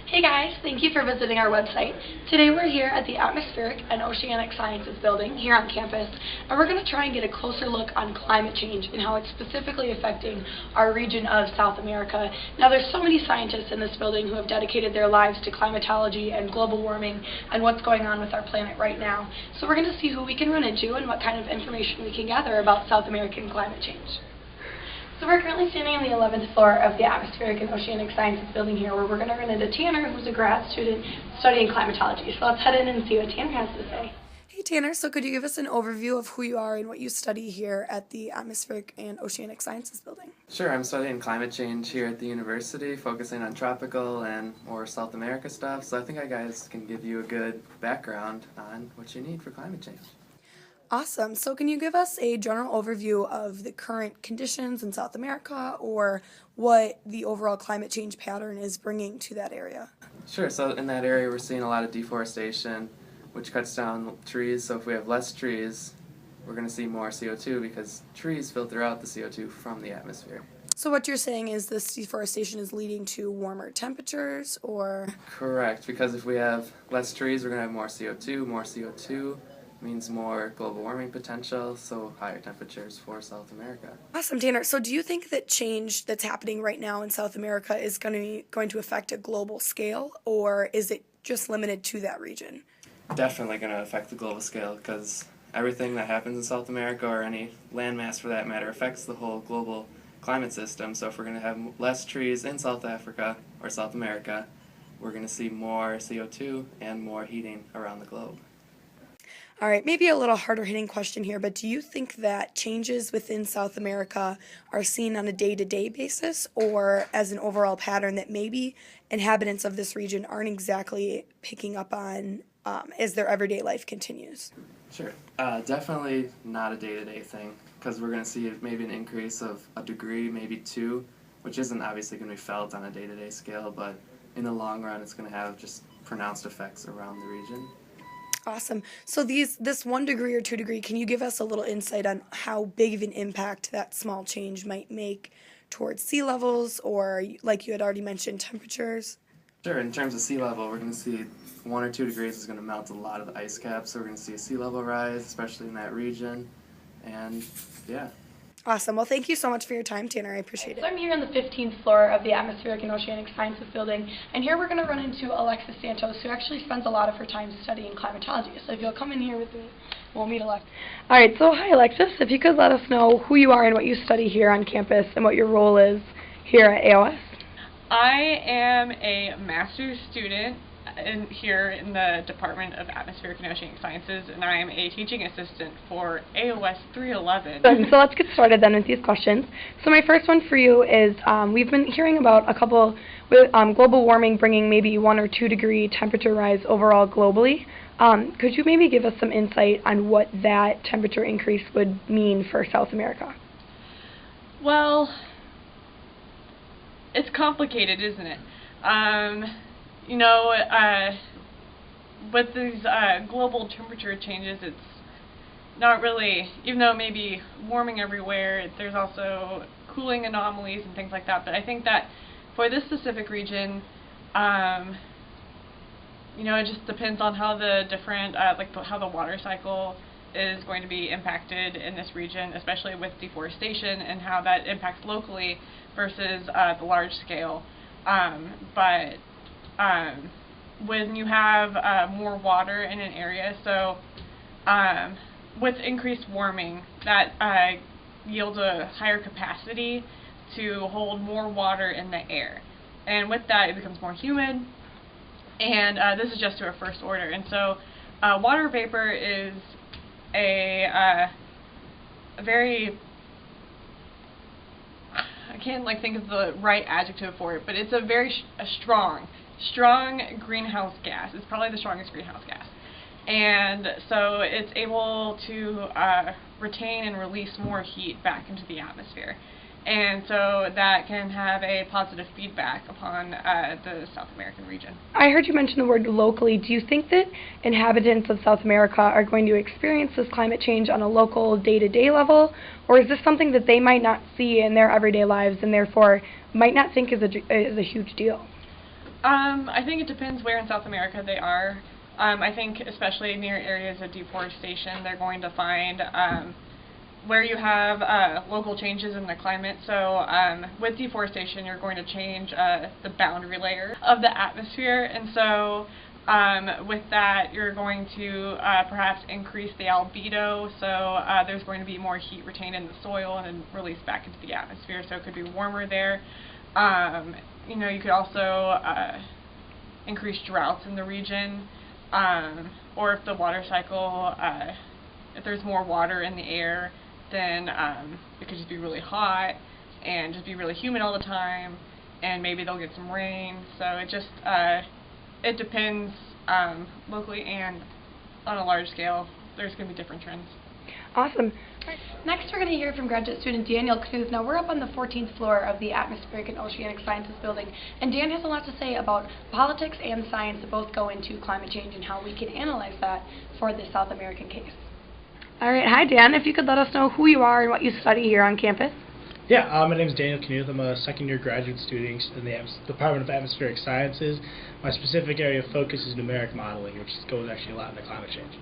Hey guys, thank you for visiting our website. Today we're here at the Atmospheric and Oceanic Sciences building here on campus, and we're going to try and get a closer look on climate change and how it's specifically affecting our region of South America. Now there's so many scientists in this building who have dedicated their lives to climatology and global warming and what's going on with our planet right now. So we're going to see who we can run into and what kind of information we can gather about South American climate change. So we're currently standing on the 11th floor of the Atmospheric and Oceanic Sciences building here, where we're going to run into Tanner, who's a grad student studying climatology. So let's head in and see what Tanner has to say. Hey Tanner, so could you give us an overview of who you are and what you study here at the Atmospheric and Oceanic Sciences building? Sure, I'm studying climate change here at the university, focusing on tropical and more South America stuff, so I think I guys can give you a good background on what you need for climate change. Awesome. So can you give us a general overview of the current conditions in South America or what the overall climate change pattern is bringing to that area? Sure, so in that area we're seeing a lot of deforestation, which cuts down trees, so if we have less trees, we're going to see more CO2 because trees filter out the CO2 from the atmosphere. So what you're saying is this deforestation is leading to warmer temperatures, or? Correct, because if we have less trees, we're going to have more CO2. More CO2 means more global warming potential, so higher temperatures for South America. Awesome, Tanner. So do you think that change that's happening right now in South America is going to affect a global scale, or is it just limited to that region? Definitely going to affect the global scale because everything that happens in South America, or any landmass for that matter, affects the whole global climate system. So if we're going to have less trees in South Africa or South America, we're going to see more CO2 and more heating around the globe. All right, maybe a little harder hitting question here, but do you think that changes within South America are seen on a day-to-day basis or as an overall pattern that maybe inhabitants of this region aren't exactly picking up on as their everyday life continues? Sure. Definitely not a day-to-day thing because we're going to see maybe an increase of a degree, maybe two, which isn't obviously going to be felt on a day-to-day scale, but in the long run it's going to have just pronounced effects around the region. Awesome. So this 1 degree or 2 degree, can you give us a little insight on how big of an impact that small change might make towards sea levels or, like you had already mentioned, temperatures? Sure. In terms of sea level, we're going to see 1 or 2 degrees is going to melt a lot of the ice caps, so we're going to see a sea level rise, especially in that region, and yeah. Awesome. Well, thank you so much for your time, Tanner. I appreciate it. So I'm here on the 15th floor of the Atmospheric and Oceanic Sciences building, and here we're going to run into Alexis Santos, who actually spends a lot of her time studying climatology. So if you'll come in here with me, we'll meet Alexis. All right, so hi Alexis. If you could let us know who you are and what you study here on campus and what your role is here at AOS. I am a master's student here in the Department of Atmospheric and Oceanic Sciences, and I am a teaching assistant for AOS 311. So let's get started then with these questions. So my first one for you is, we've been hearing about a couple with global warming bringing maybe 1 or 2 degree temperature rise overall globally. Could you maybe give us some insight on what that temperature increase would mean for South America? Well, it's complicated, isn't it? With these global temperature changes, it's not really, even though it may be warming everywhere, there's also cooling anomalies and things like that. But I think that for this specific region, it just depends on how the different, how the water cycle is going to be impacted in this region, especially with deforestation and how that impacts locally versus the large scale. When you have more water in an area, so with increased warming, that yields a higher capacity to hold more water in the air. And with that, it becomes more humid, and this is just to a first order. And so water vapor is a very, I can't think of the right adjective for it, but it's a very strong greenhouse gas. It's probably the strongest greenhouse gas. And so it's able to retain and release more heat back into the atmosphere. And so that can have a positive feedback upon the South American region. I heard you mention the word locally. Do you think that inhabitants of South America are going to experience this climate change on a local day-to-day level, or is this something that they might not see in their everyday lives and therefore might not think is a huge deal? I think it depends where in South America they are. I think especially near areas of deforestation, they're going to find where you have local changes in the climate. So with deforestation, you're going to change the boundary layer of the atmosphere, and so with that, you're going to perhaps increase the albedo, so there's going to be more heat retained in the soil and then released back into the atmosphere, so it could be warmer there. You know, you could also increase droughts in the region, or if the water cycle, if there's more water in the air, then it could just be really hot and just be really humid all the time, and maybe they'll get some rain. So it just it depends locally and on a large scale. There's going to be different trends. Awesome. Next, we're going to hear from graduate student Daniel Knuth. Now, we're up on the 14th floor of the Atmospheric and Oceanic Sciences building, and Dan has a lot to say about politics and science that both go into climate change and how we can analyze that for the South American case. All right. Hi, Dan. If you could let us know who you are and what you study here on campus. Yeah, my name is Daniel Knuth. I'm a second-year graduate student in the Department of Atmospheric Sciences. My specific area of focus is numeric modeling, which goes actually a lot into climate change.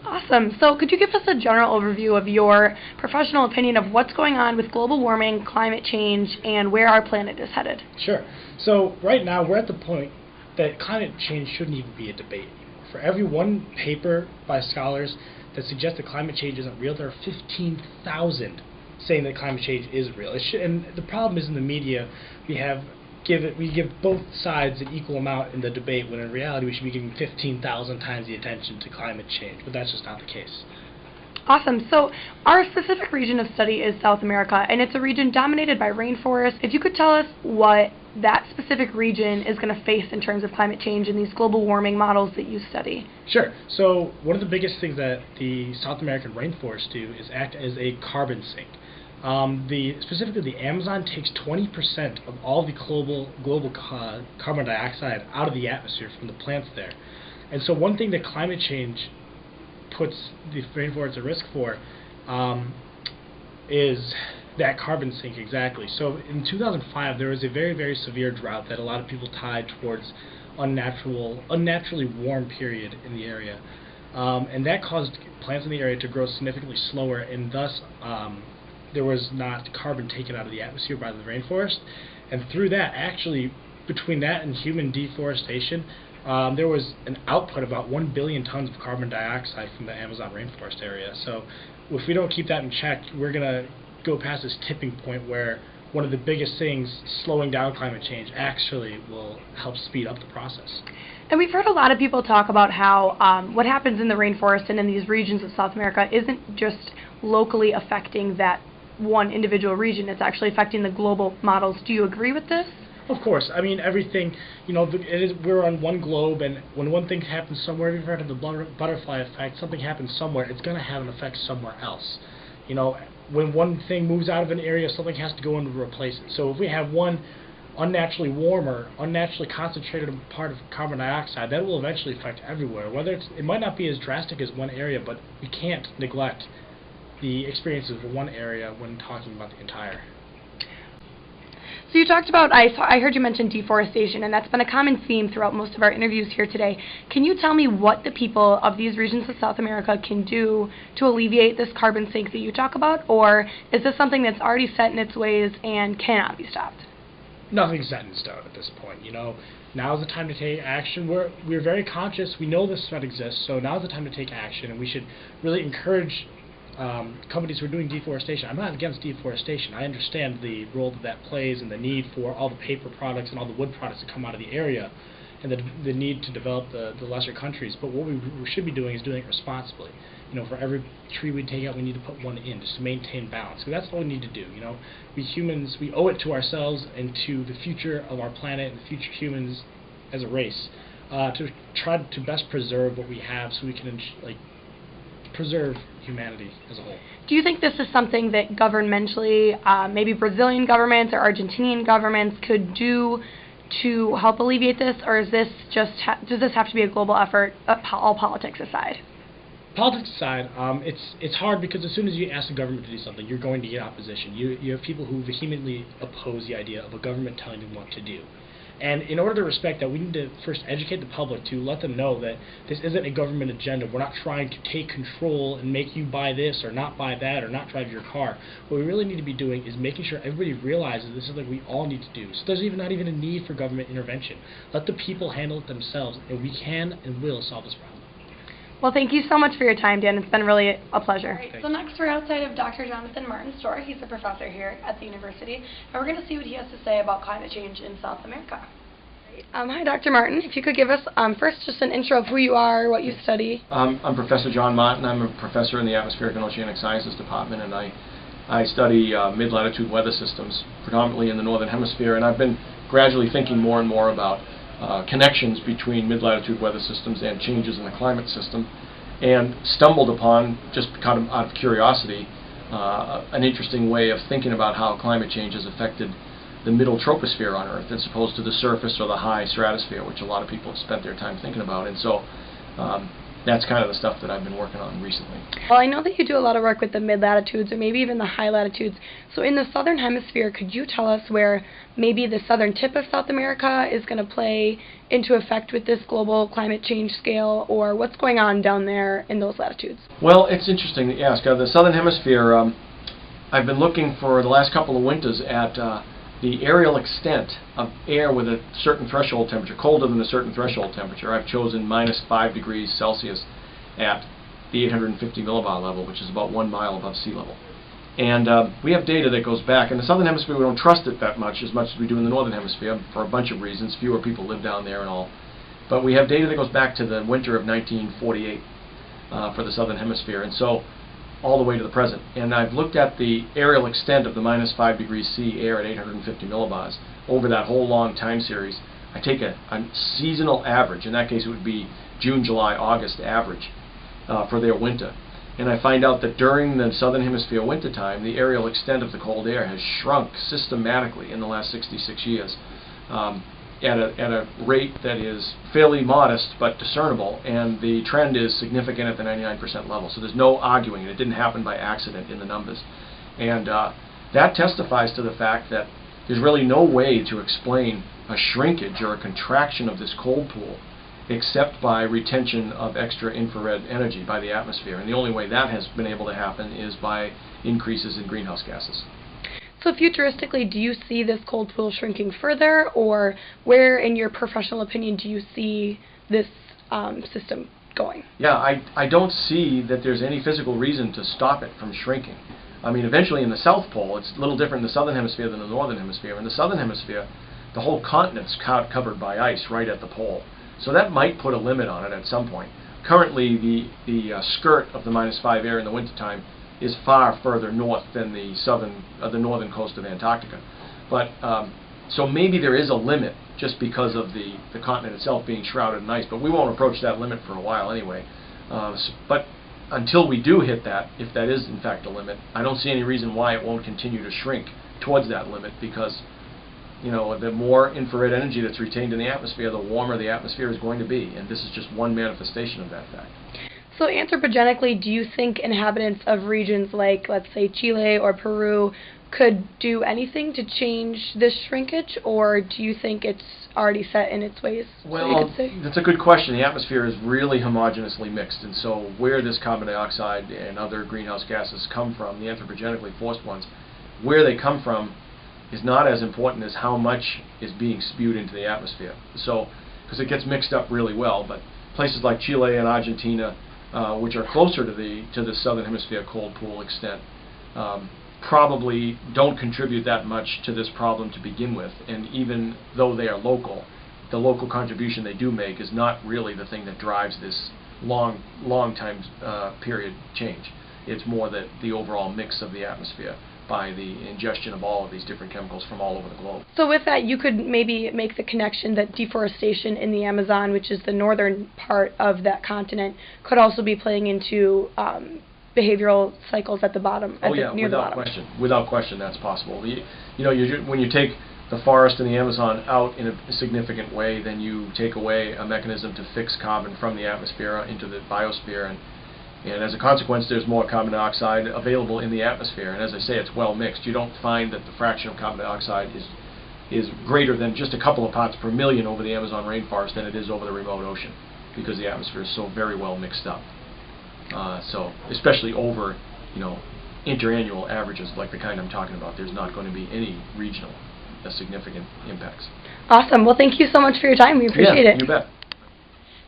Awesome. So could you give us a general overview of your professional opinion of what's going on with global warming, climate change, and where our planet is headed? Sure. So right now we're at the point that climate change shouldn't even be a debate anymore. For every one paper by scholars that suggests that climate change isn't real, there are 15,000 saying that climate change is real. And the problem is in the media, we give both sides an equal amount in the debate, when in reality we should be giving 15,000 times the attention to climate change, but that's just not the case. Awesome. So our specific region of study is South America, and it's a region dominated by rainforests. If you could tell us what that specific region is going to face in terms of climate change in these global warming models that you study. Sure. So one of the biggest things that the South American rainforests do is act as a carbon sink. Specifically, the Amazon takes 20% of all the global carbon dioxide out of the atmosphere from the plants there. And so one thing that climate change puts the rainforests at risk for is that carbon sink, exactly. So in 2005, there was a very, very severe drought that a lot of people tied towards unnaturally warm period in the area. And that caused plants in the area to grow significantly slower, and thus there was not carbon taken out of the atmosphere by the rainforest. And through that, actually, between that and human deforestation, there was an output of about 1 billion tons of carbon dioxide from the Amazon rainforest area. So if we don't keep that in check, we're going to go past this tipping point where one of the biggest things slowing down climate change actually will help speed up the process. And we've heard a lot of people talk about how what happens in the rainforest and in these regions of South America isn't just locally affecting that one individual region, it's actually affecting the global models. Do you agree with this? Of course. I mean, everything, we're on one globe, and when one thing happens somewhere, you've heard of the butterfly effect, something happens somewhere, it's going to have an effect somewhere else. When one thing moves out of an area, something has to go in to replace it. So if we have one unnaturally warmer, unnaturally concentrated part of carbon dioxide, that will eventually affect everywhere. It might not be as drastic as one area, but we can't neglect the experiences of one area when talking about the entire. So you talked about, I heard you mention deforestation, and that's been a common theme throughout most of our interviews here today. Can you tell me what the people of these regions of South America can do to alleviate this carbon sink that you talk about, or is this something that's already set in its ways and cannot be stopped? Nothing's set in stone at this point. Now's the time to take action. We're very conscious. We know this threat exists, so now's the time to take action, and we should really encourage companies who are doing deforestation. I'm not against deforestation. I understand the role that plays and the need for all the paper products and all the wood products that come out of the area, and the need to develop the lesser countries. But what we should be doing is doing it responsibly. For every tree we take out, we need to put one in, just to maintain balance. So that's all we need to do. We humans, we owe it to ourselves and to the future of our planet and the future humans as a race to try to best preserve what we have, so we can preserve humanity as a whole. Do you think this is something that governmentally, maybe Brazilian governments or Argentinian governments could do to help alleviate this, or is this does this have to be a global effort, all politics aside? Politics aside, it's hard, because as soon as you ask the government to do something, you're going to get opposition. You have people who vehemently oppose the idea of a government telling them what to do. And in order to respect that, we need to first educate the public to let them know that this isn't a government agenda. We're not trying to take control and make you buy this or not buy that or not drive your car. What we really need to be doing is making sure everybody realizes this is something we all need to do. So there's not even a need for government intervention. Let the people handle it themselves, and we can and will solve this problem. Well, thank you so much for your time, Dan. It's been really a pleasure. All right, so next we're outside of Dr. Jonathan Martin's store. He's a professor here at the university, and we're going to see what he has to say about climate change in South America. Hi, Dr. Martin. If you could give us first just an intro of who you are, what you study. I'm Professor John Martin. I'm a professor in the Atmospheric and Oceanic Sciences Department, and I study mid-latitude weather systems, predominantly in the Northern Hemisphere, and I've been gradually thinking more and more about connections between mid-latitude weather systems and changes in the climate system, and stumbled upon, just kind of out of curiosity, an interesting way of thinking about how climate change has affected the middle troposphere on Earth as opposed to the surface or the high stratosphere, which a lot of people have spent their time thinking about. And so that's kind of the stuff that I've been working on recently. Well, I know that you do a lot of work with the mid-latitudes or maybe even the high latitudes. So in the southern hemisphere, could you tell us where maybe the southern tip of South America is going to play into effect with this global climate change scale, or what's going on down there in those latitudes? Well, it's interesting that you ask. The southern hemisphere, I've been looking for the last couple of winters at the aerial extent of air with a certain threshold temperature, colder than a certain threshold temperature. I've chosen -5 degrees Celsius at the 850 millibar level, which is about 1 mile above sea level. And we have data that goes back. In the southern hemisphere, we don't trust it that much as we do in the northern hemisphere for a bunch of reasons. Fewer people live down there and all. But we have data that goes back to the winter of 1948 for the southern hemisphere. And so all the way to the present. And I've looked at the aerial extent of the -5 degrees C air at 850 millibars over that whole long time series. I take a seasonal average. In that case, it would be June, July, August average for their winter. And I find out that during the southern hemisphere winter time, the aerial extent of the cold air has shrunk systematically in the last 66 years. At a rate that is fairly modest but discernible, and the trend is significant at the 99% level. So there's no arguing it. It didn't happen by accident in the numbers. And that testifies to the fact that there's really no way to explain a shrinkage or a contraction of this cold pool except by retention of extra infrared energy by the atmosphere. And the only way that has been able to happen is by increases in greenhouse gases. So futuristically, do you see this cold pool shrinking further, or where, in your professional opinion, do you see this system going? Yeah, I don't see that there's any physical reason to stop it from shrinking. I mean, eventually in the South Pole, it's a little different in the Southern Hemisphere than the Northern Hemisphere. In the Southern Hemisphere, the whole continent's covered by ice right at the pole. So that might put a limit on it at some point. Currently, the skirt of the -5 air in the wintertime is far further north than the northern coast of Antarctica. But so maybe there is a limit just because of the continent itself being shrouded in ice, but we won't approach that limit for a while anyway. But until we do hit that, if that is in fact a limit, I don't see any reason why it won't continue to shrink towards that limit, because the more infrared energy that's retained in the atmosphere, the warmer the atmosphere is going to be, and this is just one manifestation of that fact. So anthropogenically, do you think inhabitants of regions like, let's say, Chile or Peru could do anything to change this shrinkage, or do you think it's already set in its ways? Well, that's a good question. The atmosphere is really homogeneously mixed, and so where this carbon dioxide and other greenhouse gases come from, the anthropogenically forced ones, where they come from is not as important as how much is being spewed into the atmosphere. So, because it gets mixed up really well, but places like Chile and Argentina, which are closer to the southern hemisphere cold pool extent, probably don't contribute that much to this problem to begin with. And even though they are local, the local contribution they do make is not really the thing that drives this long time period change. It's more that the overall mix of the atmosphere by the ingestion of all of these different chemicals from all over the globe. So with that, you could maybe make the connection that deforestation in the Amazon, which is the northern part of that continent, could also be playing into behavioral cycles at the bottom, near the bottom. Without question, that's possible. When you take the forest and the Amazon out in a significant way, then you take away a mechanism to fix carbon from the atmosphere into the biosphere, and as a consequence, there's more carbon dioxide available in the atmosphere. And as I say, it's well mixed. You don't find that the fraction of carbon dioxide is is greater than just a couple of parts per million over the Amazon rainforest than it is over the remote ocean, because the atmosphere is so very well mixed up. So especially over, interannual averages like the kind I'm talking about, there's not going to be any regional significant impacts. Awesome. Well, thank you so much for your time. We appreciate it. You bet.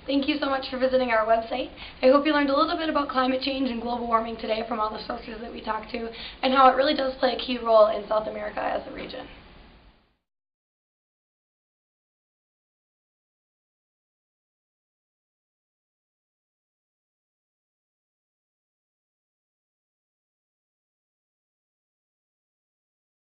Thank you so much for visiting our website. I hope you learned a little bit about climate change and global warming today from all the sources that we talked to, and how it really does play a key role in South America as a region.